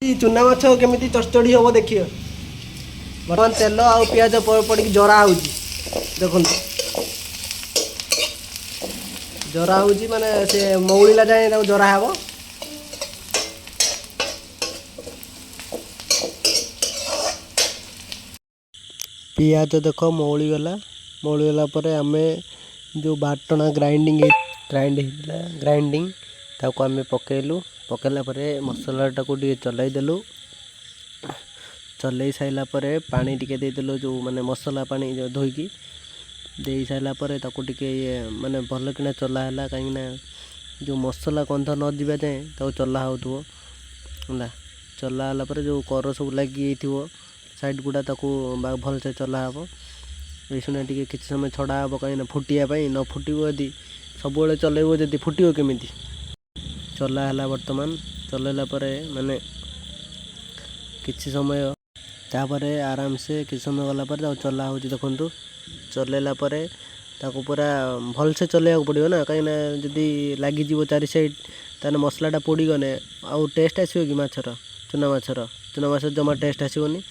चुना माछ केमी चचड़ी हम देखिए बर्तमान तेल आ पिज पड़ जरा हो देखु जरा हो माने से मौलिला जाए जरा हे पिज देख मौली गला पर आम जो बाटना ग्राइंडिंग ताको आम पकेलु पकेला मसला टाको चलईदेलु चलई सारापर पानी टिके देदेलु जो माने मसला पानी जो धोईकी दे सारापर ताको टिके माने भल किना चलाला कहीं जो मसला गंध न जाए जाए ताको चला होला चलाला जो कर सब लगी साइड गुड़ा ताको भल से चला हे ये टे कि समय छड़ा हे कहीं फुटियापाई न फुटो यदि सब चलैब जदि फुटो केमी चलाला बर्तमान चलैला माने किसी समय तापर आराम से किसी समय गला चला हो देखु चलैला पूरा भल से चलैया पड़ो ना कहीं जदि लगिज चारि साइड ताने मसलाटा पोड़गने आउ टेस्ट आसो कि माछर चुना माछ जमा टेस्ट आसोनी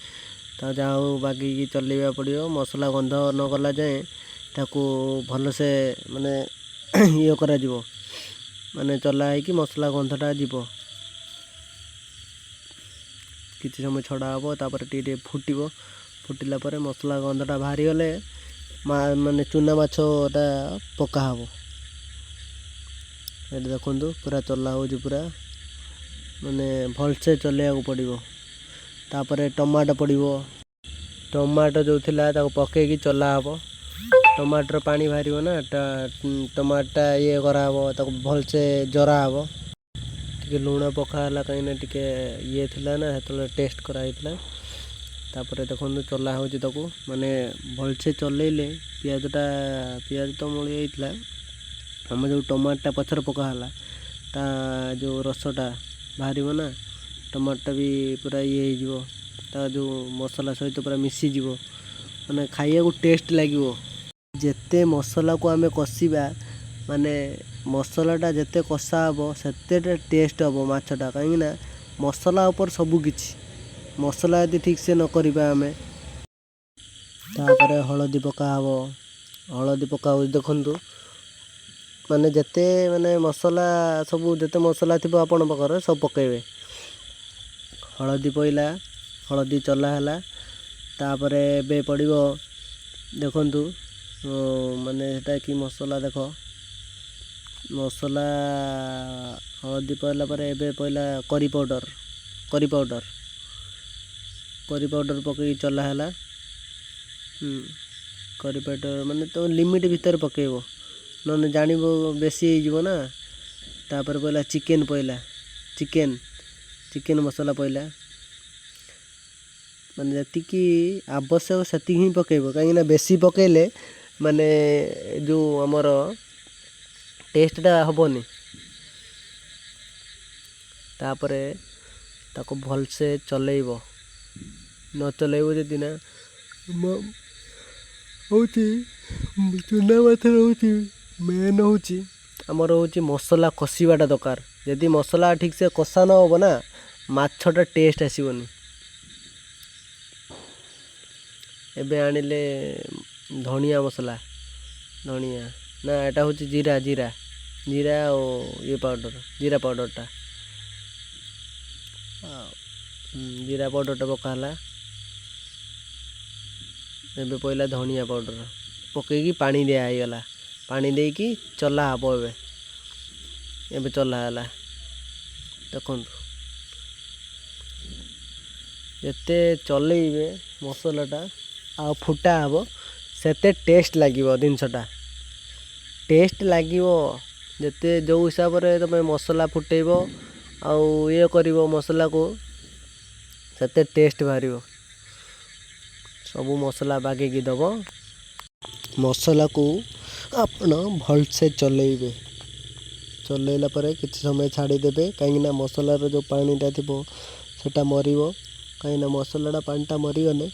तो जहाँ बागी चलैया पड़ो मसला गंध न गला जाए ताकू भल से माने ये करा माने चला है कि मसला गंधटा जीव किसी समय छड़ा हे तापर टे फुटो फुटिला मसला गंधटा बाहरी गले माने चुना माछटा पका हे ये देखु पूरा चला हो पूरा माने भल से चलैया पड़ो तापर टमाटो पड़ो टमाटो जो थिला ताको पकईकी चला हे टमाटर पानी बाहर ना टमाटा ये कराब ताको भल से जरा हे टे लुण पकाला कहीं टे ये थिला ना जो टेस्ट कराइला तापर देखो चला हो माने भल से चलैले पियाज तो मली होता आम जो टमाटा पचर पकाला ता जो रसटा बाहर ना टमाटा भी पूरा ये हो जो मसला सहित पूरा मिसीज माने खाइया को टेस्ट लगे जेते मसला को आम कषा माने मसलाटा जेते कषा हे सेते टेस्ट हे माछटा कहीं मसला उपर सबकिछि मसला यदि ठीक से न करिबा आमे तापर हलदी पका हलदी पका देखु माने जेते माने मसला सब जेते मसला थी आपण पाखर सब पकेबे हलदी पईला हलदी चला है तापर बे पड़ो देखु माने सेटा कि मसला देख मसला हलदी पड़ला पईला करी पाउडर पकई चला है करी पाउडर माने तो लिमिट भीतर पकेब न जान बेसी हो ना तापर पईला चिकेन मसला पईला माने जी आवश्यक से ही पकेब कहीं बेसी पकेले माने जो आमर टेस्टा हेनी तापर ताको भल से चलैब न चलैब जदि ना हूँ चुना माछ मेन हूँ आमर हूँ मसला कषाटा दरकार जदि मसला ठीक से कषा न हो ना माछटा टेस्ट आसोनी एबे आनिले धनिया मसला धनिया ना एटा हूँ जीरा जीरा जीरा और ये पाउडर जीरा पाउडरटा जीरा पाउडरटा पकाला एबे पईला धनिया पाउडर पकईकी पानी दिया गला पानी देकी चला हे एबे चला है देखु जिते चलैबे मसलाटा आ फुटा हे सेते टेस्ट लगे जिनसटा टेस्ट लगे जिते जो हिसाब से तुम मसला फुटेब आउ ये कर मसला को सेते टेस्ट बाहर सब मसला बागेकी दब मसला को आपण भल से चलैबे चलैला किसी समय छाड़ीदेवे कहीं मसलार जो पानीटा थी सेटा मर कहीं मसलाटा पानीटा मरीगले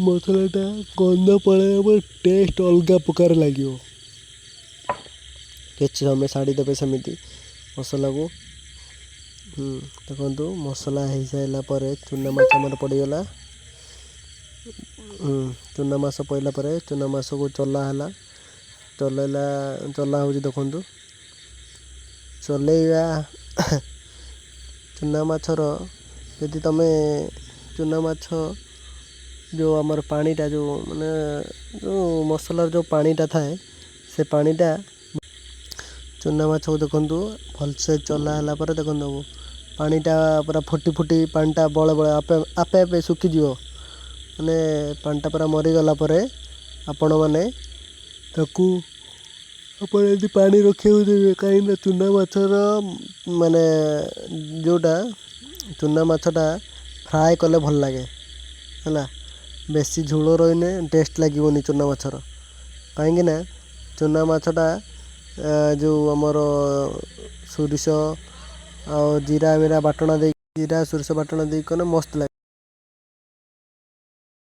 मसलाटा गंध पड़े टेस्ट अलग प्रकार लगे किसी समय छाड़ीदेवे सेमती मसला को ଦେଖନ୍ତୁ ମସଲା ହେଇସାରିଲା ପରେ ଚୁନା ମାଛ ଆମର ପଡ଼ିଗଲା। ଚୁନା ମାଛ ପଡ଼ିଲା ପରେ ଚୁନା ମାଛକୁ ଚଲା ହେଲା। ଚଲା ହେଉଛି ଦେଖନ୍ତୁ। ଚଲେଇବା ଚୁନା ମାଛର ଯଦି ତମେ ଚୁନା ମାଛ ଯେଉଁ ଆମର ପାଣିଟା ଯେଉଁ ମାନେ ଯେଉଁ ମସଲାର ଯେଉଁ ପାଣିଟା ଥାଏ ସେ ପାଣିଟା ଚୁନା ମାଛକୁ ଦେଖନ୍ତୁ ଭଲସେ ଚଲା ହେଲା ପରେ ଦେଖନ୍ତୁ ପାଣିଟା ପୁରା ଫୁଟି ପାଣିଟା ବଳେ ଆପେ ଶୁଖିଯିବ। ମାନେ ପାଣିଟା ପୁରା ମରିଗଲା ପରେ ଆପଣମାନେ ତାକୁ ଆପଣ ଯଦି ପାଣି ରଖିବାକୁ ଦେବେ କାହିଁକିନା ଚୁନା ମାଛର ମାନେ ଯେଉଁଟା ଚୁନା ମାଛଟା ଫ୍ରାଏ କଲେ ଭଲ ଲାଗେ ହେଲା। ବେଶୀ ଝୋଳ ରହିଲେ ଟେଷ୍ଟ ଲାଗିବନି ଚୁନା ମାଛର। କାହିଁକିନା ଚୁନା ମାଛଟା ଯେଉଁ ଆମର ସୋରିଷ ଆଉ ଜିରା ସୋରିଷ ବାଟଣା ଦେଇକି କଲେ ମସ୍ତ ଲାଗେ।